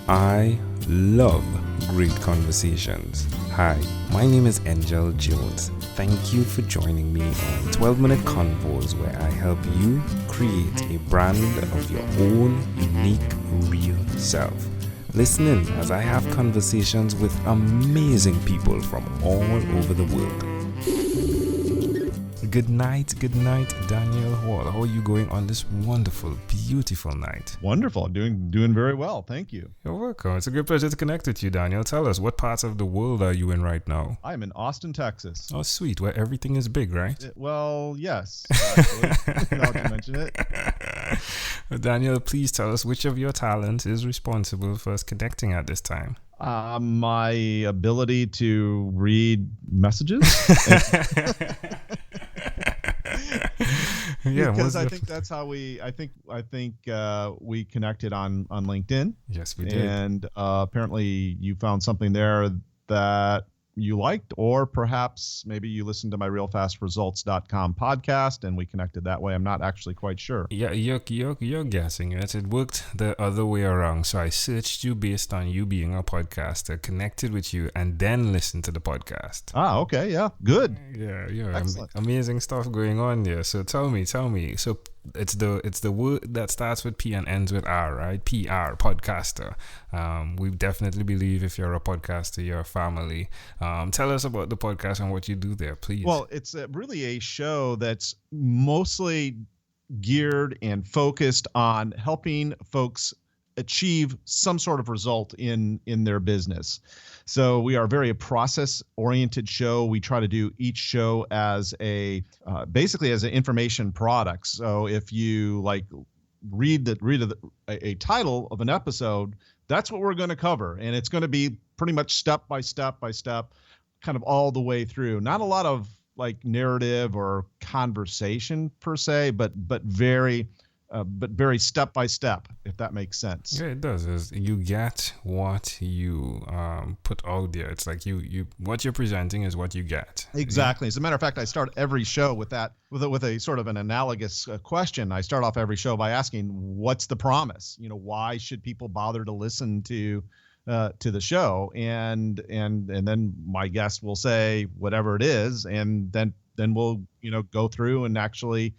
I love great conversations. Hi, my name is Angel Jones. Thank you for joining me on 12-Minute Convos, where I help you create a brand of your own unique, real self. Listen in as I have conversations with amazing people from all over the world. Good night, Daniel Hall. How are you going on this wonderful, beautiful night? Wonderful. Doing very well. Thank you. You're welcome. It's a great pleasure to connect with you, Daniel. Tell us, what parts of the world are you in right now? I'm in Austin, Texas. Oh, sweet. Where everything is big, right? Well, yes. Actually, now that you mention it. Daniel, please tell us which of your talents is responsible for us connecting at this time. My ability to read messages. Yeah, because I think that's how we we connected on LinkedIn. Yes, we did. And apparently you found something there that you liked, or perhaps maybe you listened to my realfastresults.com podcast and we connected that way. I'm not actually quite sure. Yeah, you're guessing it. It worked the other way around. So I searched you based on you being a podcaster, connected with you, and then listened to the podcast. Ah, okay, yeah, good. Yeah, Excellent. amazing stuff going on there. So tell me. So it's the word that starts with P and ends with R, right? PR, podcaster. We definitely believe if you're a podcaster, you're a family. Tell us about the podcast and what you do there, please. Well, it's really a show that's mostly geared and focused on helping folks achieve some sort of result in their business. So we are very a process-oriented show. We try to do each show as basically as an information product. So if you read a title of an episode, that's what we're going to cover, and it's going to be pretty much step by step, kind of all the way through. Not a lot of narrative or conversation per se, but very step by step, if that makes sense. Yeah, it does. You get what you put out there. It's like you what you're presenting is what you get. Exactly. Yeah. As a matter of fact, I start every show with a sort of an analogous question. I start off every show by asking, "What's the promise? Why should people bother to listen to the show?" And then my guest will say whatever it is, and then we'll go through and actually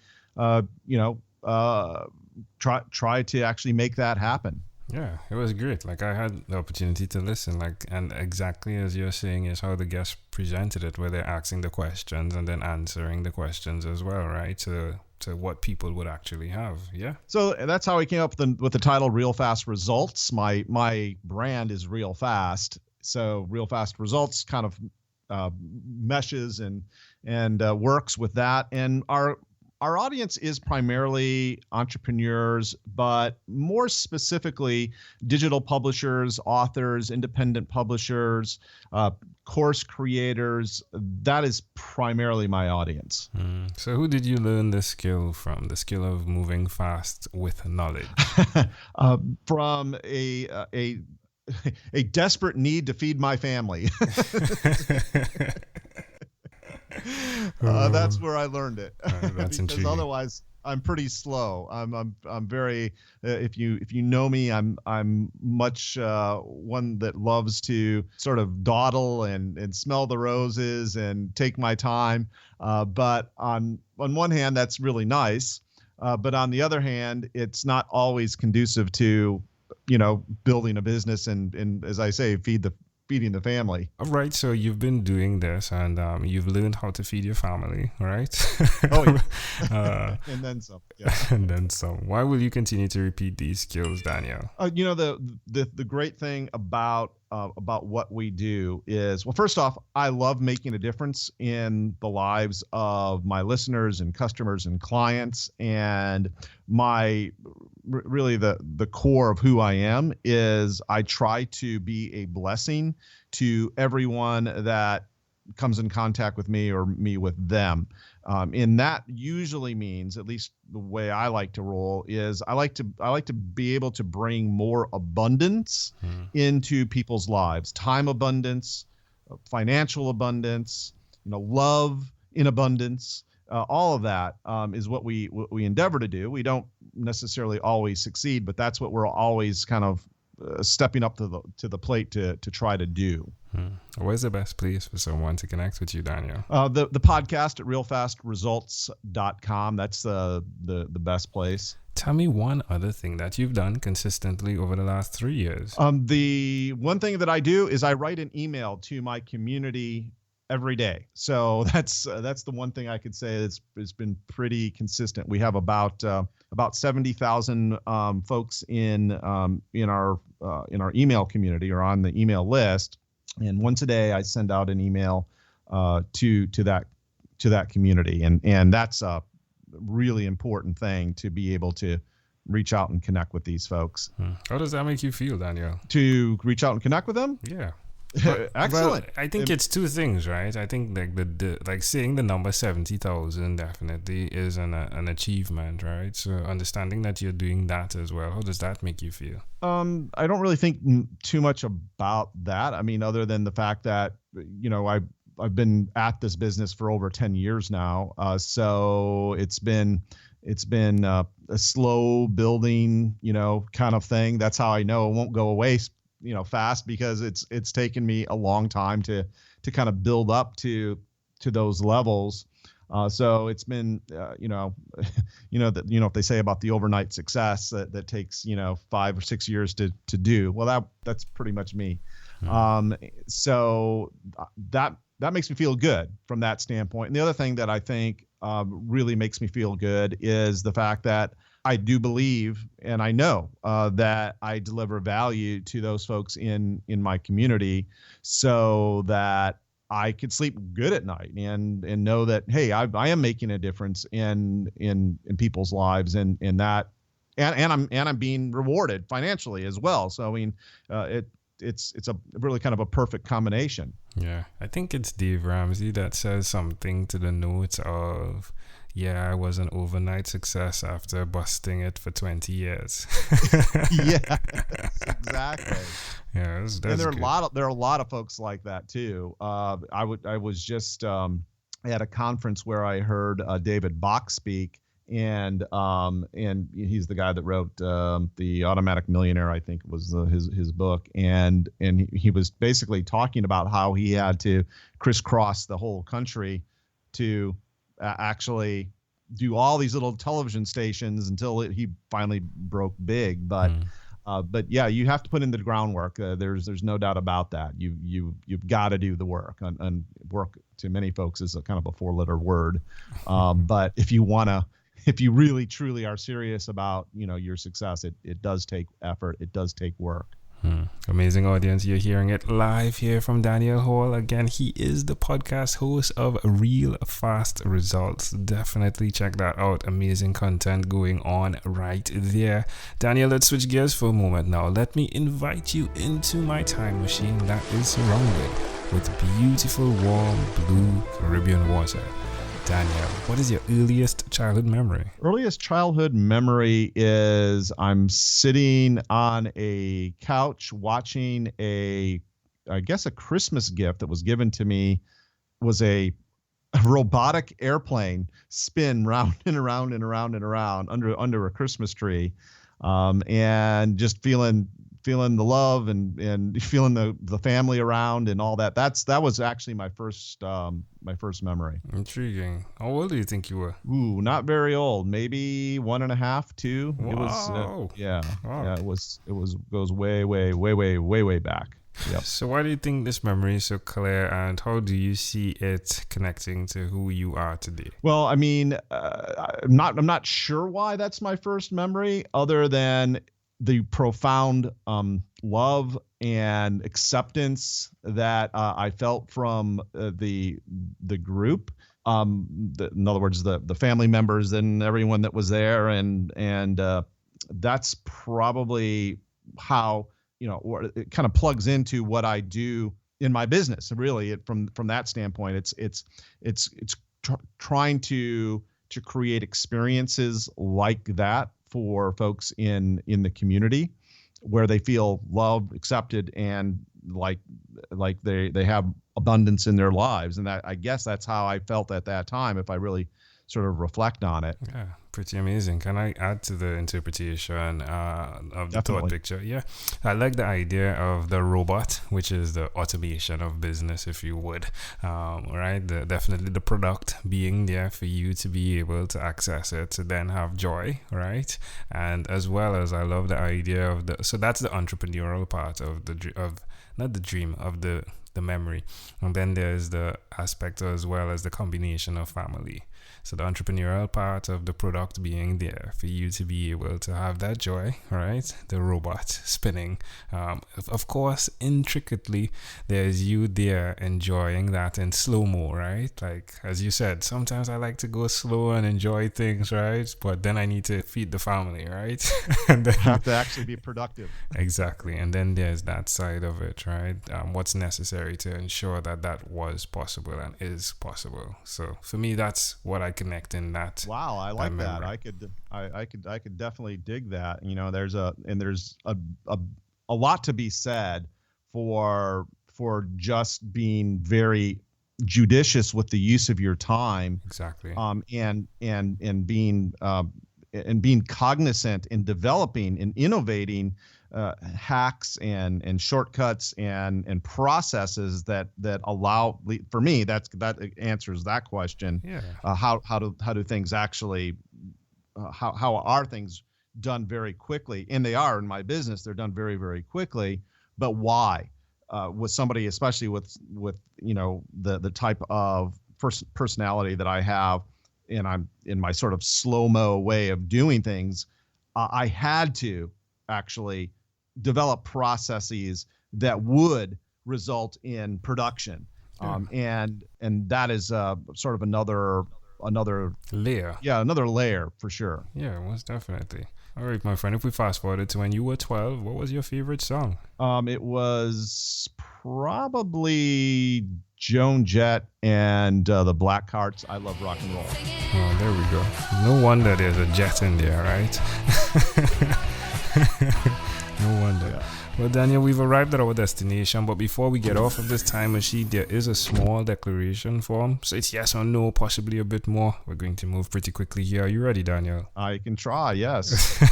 try to actually make that happen. Yeah, it was great. I had the opportunity to listen, and exactly as you're saying is how the guests presented it, where they're asking the questions and then answering the questions as well, right? To what people would actually have. Yeah. So that's how we came up with the title Real Fast Results. My brand is Real Fast. So Real Fast Results kind of meshes and works with that. And our audience is primarily entrepreneurs, but more specifically, digital publishers, authors, independent publishers, course creators. That is primarily my audience. So who did you learn this skill from, the skill of moving fast with knowledge? From a desperate need to feed my family. That's where I learned it. That's intriguing. Because otherwise, I'm pretty slow. I'm very. If you know me, I'm much one that loves to sort of dawdle and smell the roses and take my time. But on one hand, that's really nice. But on the other hand, it's not always conducive to building a business and as I say, feeding the family. All right, so you've been doing this and you've learned how to feed your family, right? Oh, yeah. And then some. Yeah. And then some. Why will you continue to repeat these skills, Daniel? The great thing about what we do is, well, first off, I love making a difference in the lives of my listeners and customers and clients. And really the core of who I am is I try to be a blessing to everyone that comes in contact with me or me with them. And that usually means, at least the way I like to roll, is I like to be able to bring more abundance into people's lives, time abundance, financial abundance, love in abundance. All of that is what we endeavor to do. We don't necessarily always succeed, but that's what we're always kind of stepping up to the plate to try to do. Where's the best place for someone to connect with you, Daniel? The podcast at realfastresults.com. That's the best place. Tell me one other thing that you've done consistently over the last 3 years. The one thing that I do is I write an email to my community every day. So that's the one thing I could say it's been pretty consistent. We have about 70,000 folks in our email community or on the email list, and once a day I send out an email to that community, and that's a really important thing, to be able to reach out and connect with these folks. How does that make you feel, Daniel? To reach out and connect with them? Yeah. Excellent. Well, I think it's two things, right? I think like the seeing the number 70,000 definitely is an achievement, right? So understanding that you're doing that as well, how does that make you feel? I don't really think too much about that. I mean, other than the fact that, I've been at this business for over 10 years now. So it's been a slow building, kind of thing. That's how I know it won't go away, fast, because it's taken me a long time to kind of build up to those levels. So it's been, if they say about the overnight success that takes, 5 or 6 years to do, well, that's pretty much me. So that makes me feel good from that standpoint. And the other thing that I think really makes me feel good is the fact that I do believe, and I know that I deliver value to those folks in my community, so that I could sleep good at night and know that, hey, I am making a difference in people's lives, and I'm being rewarded financially as well. So I mean, it's a really kind of a perfect combination. Yeah, I think it's Dave Ramsey that says something to the notes of, yeah, I was an overnight success after busting it for 20 years. Yeah, exactly. Yeah, that's and there good. are a lot of folks like that too. I was just at a conference where I heard David Bach speak, and he's the guy that wrote The Automatic Millionaire, I think was his book, and he was basically talking about how he had to crisscross the whole country to actually do all these little television stations until he finally broke big. But yeah, you have to put in the groundwork. There's no doubt about that. You've got to do the work, and work to many folks is a kind of a 4-letter word. But if you really truly are serious about your success, it does take effort. It does take work. Amazing audience. You're hearing it live here from Daniel Hall. Again, he is the podcast host of Real Fast Results. Definitely check that out. Amazing content going on right there. Daniel, let's switch gears for a moment now. Let me invite you into my time machine that is surrounded with beautiful, warm, blue Caribbean water. Daniel, what is your earliest childhood memory? Earliest childhood memory is I'm sitting on a couch watching I guess a Christmas gift that was given to me was a robotic airplane spin round and around and around and around under a Christmas tree, and just feeling the love and feeling the family around and all that. That was actually my first memory. Intriguing. How old do you think you were? Ooh, not very old. Maybe 1.5, 2. Wow. It was Wow. Yeah. It goes way back. Yep. So why do you think this memory is so clear, and how do you see it connecting to who you are today? Well, I mean, I'm not sure why that's my first memory, other than the profound love and acceptance that I felt from the group. In other words, the family members and everyone that was there, and that's probably how or it kind of plugs into what I do in my business. Really, from that standpoint, it's trying to create experiences like that for folks in the community, where they feel loved, accepted, and like they have abundance in their lives. And I guess that's how I felt at that time, if I really sort of reflect on it. Yeah, pretty amazing. Can I add to the interpretation of the thought picture? Yeah, I like the idea of the robot, which is the automation of business, if you would. Right? Definitely the product being there for you to be able to access it, to then have joy, right? And as well as I love the idea of so that's the entrepreneurial part of the memory. And then there's the aspect as well as the combination of family. So the entrepreneurial part of the product being there for you to be able to have that joy, right? The robot spinning. Of course, intricately, there's you there enjoying that in slow-mo, right? Like, as you said, sometimes I like to go slow and enjoy things, right? But then I need to feed the family, right? And then have to actually be productive. Exactly. And then there's that side of it, right? What's necessary to ensure that was possible and is possible. So for me, that's what I connect in that. Wow, I like that. I could definitely dig that. You know, there's a lot to be said for just being very judicious with the use of your time. Exactly. And being cognizant in developing and innovating hacks and shortcuts and processes that allow, for me, that answers that question. Yeah. How do things actually how are things done very quickly? And they are in my business. They're done very, very quickly. But why? With somebody, especially with you know the type of personality that I have, and I'm in my sort of slow-mo way of doing things, I had to actually develop processes that would result in production. And that is sort of another layer. Yeah, another layer for sure. Yeah, most definitely. All right, my friend, if we fast forward to when you were 12, what was your favorite song? It was probably Joan Jett and the Black Hearts, I Love Rock and Roll. Oh, there we go. No wonder there's a jet in there, right? No wonder. Yeah. Well, Daniel, we've arrived at our destination, but before we get off of this time machine, there is a small declaration form. So it's yes or no, possibly a bit more. We're going to move pretty quickly here. Are you ready, Daniel? I can try, yes.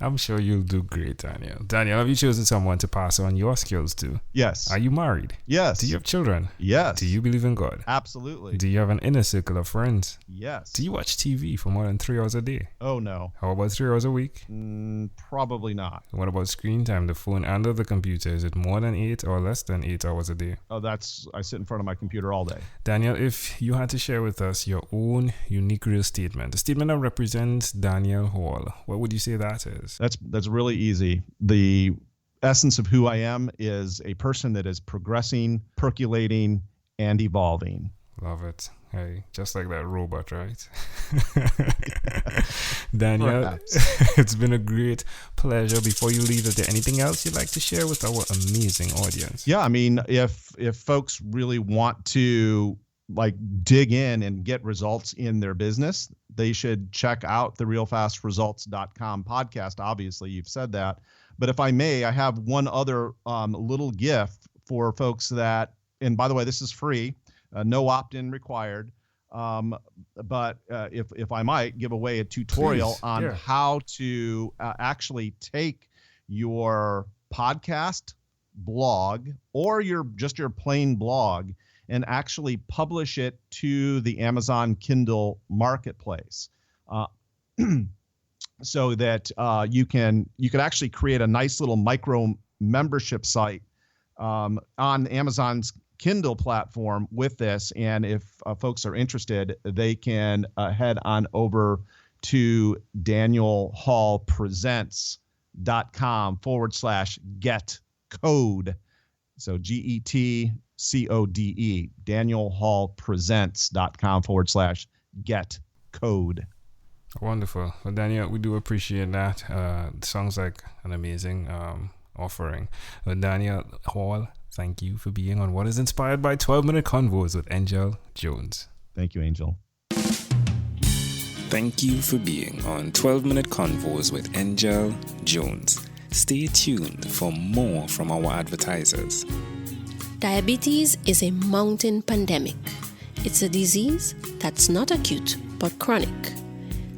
I'm sure you'll do great, Daniel. Daniel, have you chosen someone to pass on your skills to? Yes. Are you married? Yes. Do you have children? Yes. Do you believe in God? Absolutely. Do you have an inner circle of friends? Yes. Do you watch TV for more than 3 hours a day? Oh, no. How about 3 hours a week? Probably not. What about screen time? The phone and the computer, is it more than 8 or less than 8 hours a day? Oh, I sit in front of my computer all day. Daniel, if you had to share with us your own unique real statement, a statement that represents Daniel Hall, what would you say that is? That's really easy. The essence of who I am is a person that is progressing, percolating, and evolving. Love it. Hey, just like that robot, right? Daniel, it's been a great pleasure. Before you leave, is there anything else you'd like to share with our amazing audience? Yeah, I mean, if folks really want to like dig in and get results in their business, they should check out the realfastresults.com podcast. Obviously, you've said that. But if I may, I have one other little gift for folks that, and by the way, this is free. No opt-in required. But if I might give away a tutorial on how to actually take your podcast blog or your plain blog and actually publish it to the Amazon Kindle marketplace. So that you could actually create a nice little micro membership site on Amazon's Kindle platform with this. And if folks are interested, they can head on over to danielhallpresents.com/get code. So GETCODE, danielhallpresents.com/get code. Wonderful. Well, Daniel, we do appreciate that. Sounds like an amazing offering. Daniel Hall, thank you for being on what is inspired by 12-Minute Convos with Angel Jones. Thank you, Angel. Thank you for being on 12-Minute Convos with Angel Jones. Stay tuned for more from our advertisers. Diabetes is a mounting pandemic. It's a disease that's not acute but chronic.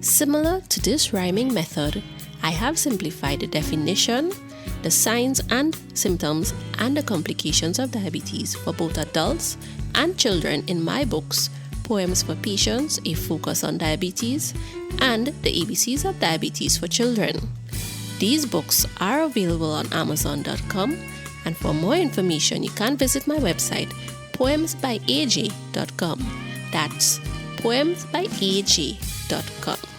Similar to this rhyming method, I have simplified the definition, the signs and symptoms, and the complications of diabetes for both adults and children in my books, Poems for Patients, A Focus on Diabetes, and The ABCs of Diabetes for Children. These books are available on Amazon.com, and for more information, you can visit my website, poemsbyaj.com. That's poemsbyaj.com.